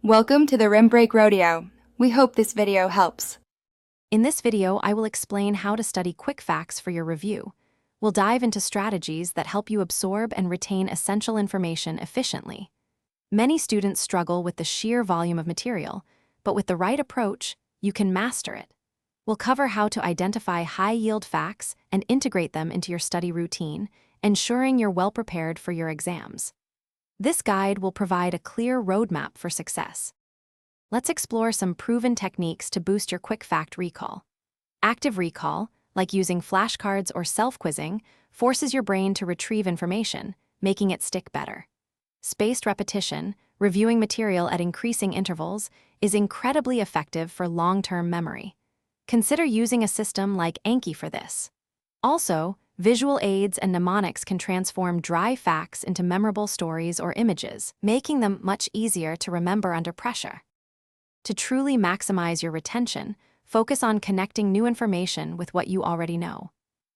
Welcome to the Rim Break Rodeo. We hope this video helps. In this video, I will explain how to study quick facts for your review. We'll dive into strategies that help you absorb and retain essential information efficiently. Many students struggle with the sheer volume of material, but with the right approach, you can master it. We'll cover how to identify high-yield facts and integrate them into your study routine, ensuring you're well prepared for your exams. This guide will provide a clear roadmap for success. Let's explore some proven techniques to boost your quick fact recall. Active recall, like using flashcards or self-quizzing, forces your brain to retrieve information, making it stick better. Spaced repetition, reviewing material at increasing intervals, is incredibly effective for long-term memory. Consider using a system like Anki for this. Also, visual aids and mnemonics can transform dry facts into memorable stories or images, making them much easier to remember under pressure. To truly maximize your retention, focus on connecting new information with what you already know.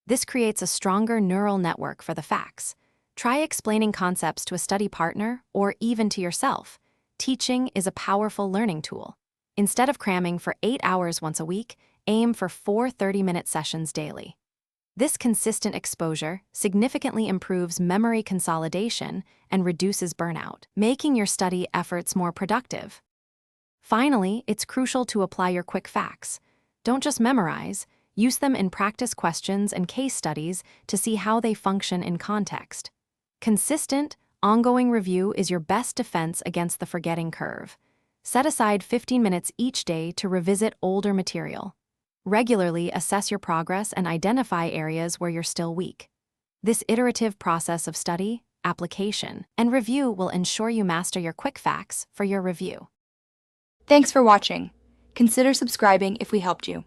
This creates a stronger neural network for the facts. Try explaining concepts to a study partner or even to yourself. Teaching is a powerful learning tool. Instead of cramming for 8 hours once a week, aim for 4 30-minute sessions daily. This consistent exposure significantly improves memory consolidation and reduces burnout, making your study efforts more productive. Finally, it's crucial to apply your quick facts. Don't just memorize, use them in practice questions and case studies to see how they function in context. Consistent, ongoing review is your best defense against the forgetting curve. Set aside 15 minutes each day to revisit older material. Regularly assess your progress and identify areas where you're still weak. This iterative process of study, application, and review will ensure you master your quick facts for your review. Thanks for watching. Consider subscribing if we helped you.